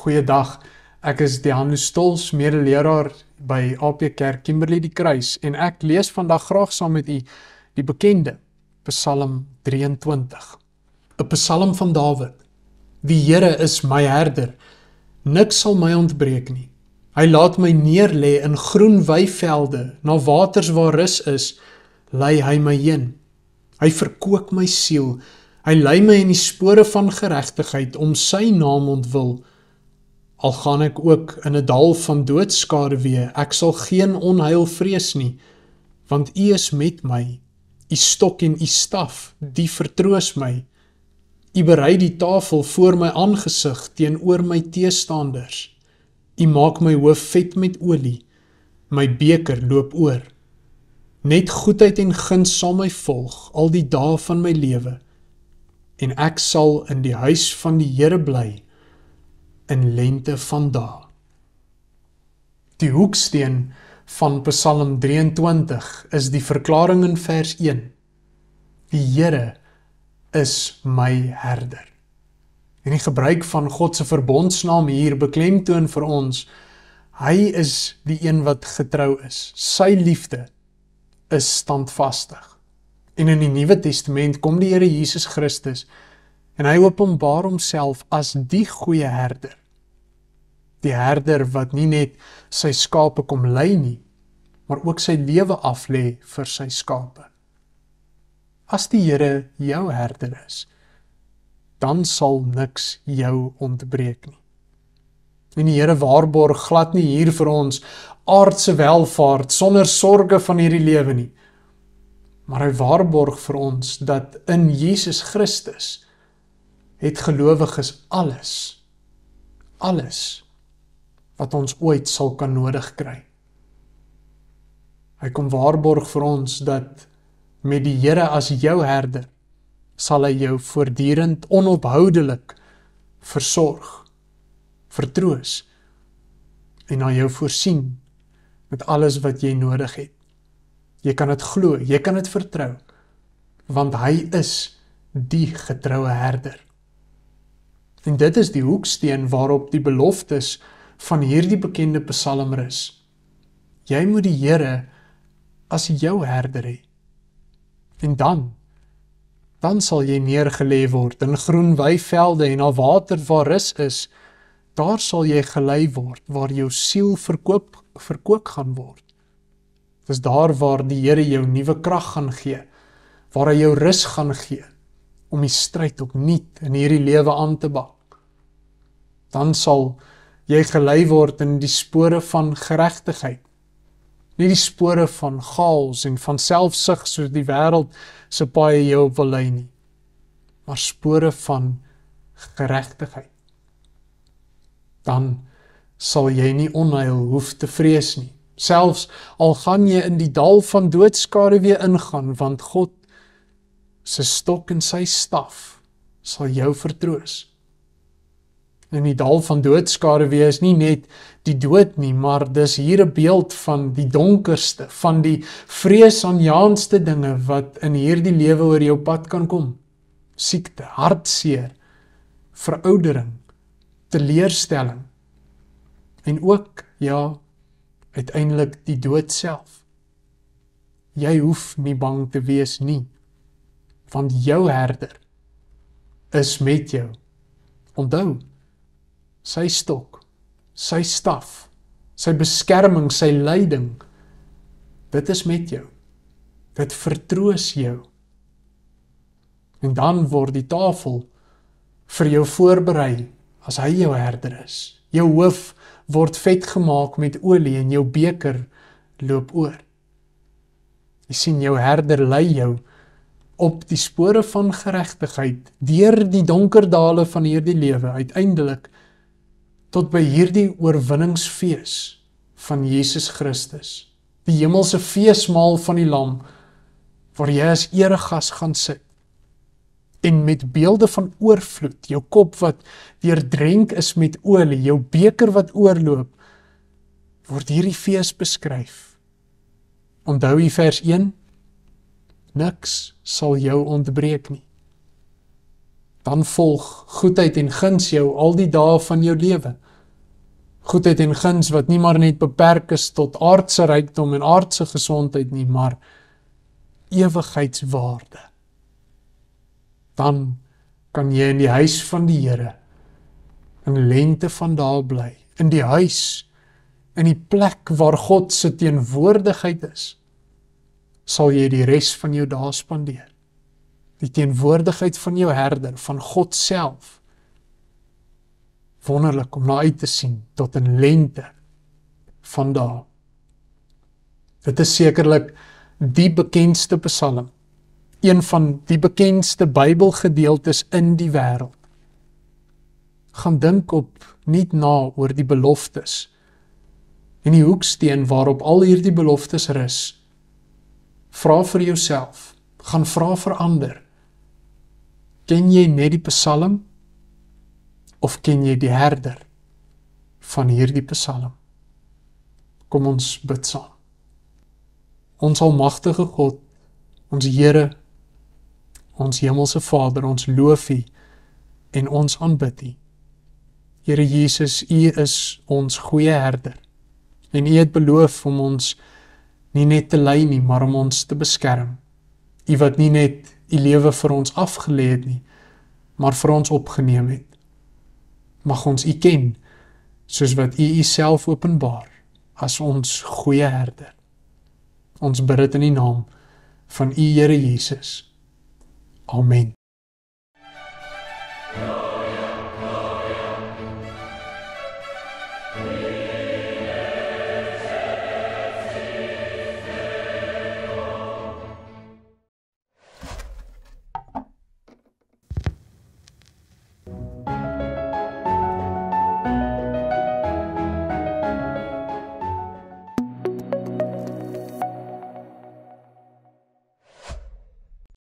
Goeiedag, ek is Deano Stols, medeleraar by AP Kerk Kimberley die Kruis en ek lees vandag graag saam met u die bekende Psalm 23. 'n Psalm van Dawid. Die Here is my herder, niks sal my ontbreek nie. Hy laat my neerlê in groen weivelde, na waters waar rus is, lei hy my heen. Hy verkoop my siel, hy lei my in die spore van geregtigheid om sy naam ontwil. Al gaan ek ook in 'n dal van doodskaduwee, ek sal geen onheil vrees nie, want U is met my, U stok en U staf, die vertroos my. U berei die tafel voor my aangesig teenoor my teestanders. U maak my hoof vet met olie, my beker loop oor. Net goedheid en guns sal my volg, al die dae van my lewe, en ek sal in die huis van die Here bly, in lente van dae. Die hoeksteen van Psalm 23 is die verklaring in vers 1. Die Here is my herder. En die gebruik van God se verbondsnaam hier beklemtoon vir ons, hy is die een wat getrou is. Sy liefde is standvastig. En in die Nuwe Testament kom die Here Jesus Christus en hy openbaar homself as die goeie herder. Die herder wat nie net sy skape kom lei nie, maar ook sy lewe aflê vir sy skape. As die Here jou herder is, dan sal niks jou ontbreek nie. En die Here waarborg glad nie hier vir ons aardse welvaart sonder sorge van hierdie lewe nie. Maar hy waarborg vir ons dat in Jesus Christus het gelowiges alles wat ons ooit sal kan nodig kry. Hy kom waarborg vir ons dat met die Here as jou herder, sal hy jou voortdurend onophoudelik versorg, vertroos en na jou voorsien met alles wat jy nodig het. Jy kan dit glo, jy kan dit vertrou, want hy is die getroue herder. En dit is die hoeksteen waarop die beloftes van hierdie bekende psalm rus. Jy moet die Here as jou herder hê. En dan sal jy neergelê word in groen weivelde en na water waar rus is, daar sal jy gelei word, waar jou siel verkoop gaan word. Dis daar waar die Here jou nuwe krag gaan gee, waar hy jou rus gaan gee, om die stryd opnuut in hierdie lewe aan te bak. Dan sal jy gelei word in die spore van geregtigheid, nie die spore van chaos en van selfsug soos die wêreld se paai jou op wil lei nie, maar spore van geregtigheid. Dan sal jy nie onheil hoef te vrees nie, selfs al gaan jy in die dal van doodskaduwee ingaan, want God se stok en sy staf sal jou vertroos. In die dal van doodskaduwee is nie net die dood nie, maar dis hier 'n beeld van die donkerste, van die vreesaanjaendste dinge wat in hierdie lewe oor jou pad kan kom. Siekte, hartseer, veroudering, teleurstelling en ook, uiteindelik die dood self. Jy hoef nie bang te wees nie, want jou herder is met jou. Onthou, sy stok, sy staf, sy beskerming, sy leiding, dit is met jou. Dit vertroos jou. En dan word die tafel vir jou voorberei as hy jou herder is. Jou hoof word vet gemaak met olie en jou beker loop oor. Jy sien, jou herder lei jou op die spore van geregtigheid, deur die donker dale van hierdie lewe, uiteindelik tot by hierdie oorwinningsfees van Jesus Christus, die hemelse feesmaal van die Lam, waar jy as eregas gaan sit, en met beelde van oorvloed, jou kop wat deurdrenk is met olie, jou beker wat oorloop, word hierdie fees beskryf. Onthou jy vers 1? Niks sal jou ontbreek nie. Dan volg goedheid en guns jou al die dae van jou lewe. Goedheid en guns wat nie maar net beperk is tot aardse rykdom en aardse gesondheid nie, maar ewigheidswaarde. Dan kan jy in die huis van die Here, in lente van daar bly, in die huis, in die plek waar God se teenwoordigheid is, sal jy die res van jou dae spandeer. Die teenwoordigheid van jou herder, van God self. Wonderlik om na uit te sien tot 'n lente van dae. Dit is sekerlik die bekendste psalm, een van die bekendste Bybelgedeeltes in die wêreld. Gaan dink nie na oor die beloftes en die hoeksteen waarop al hierdie beloftes rus. Vra vir jouself, gaan vra vir ander. Ken jy net die psalm of ken jy die herder van hierdie psalm? Kom ons bid saam. Ons almagtige God, ons Here, ons hemelse Vader, ons loof U en ons aanbid U. Here Jesus, U is ons goeie herder en U het beloof om ons nie net te lei nie, maar om ons te beskerm. U wat nie net U lewe vir ons afgelê het nie, maar vir ons opgeneem het. Mag ons U ken, soos wat U Uself openbaar, as ons goeie herder. Ons bid dit in die naam van U Here Jesus. Amen.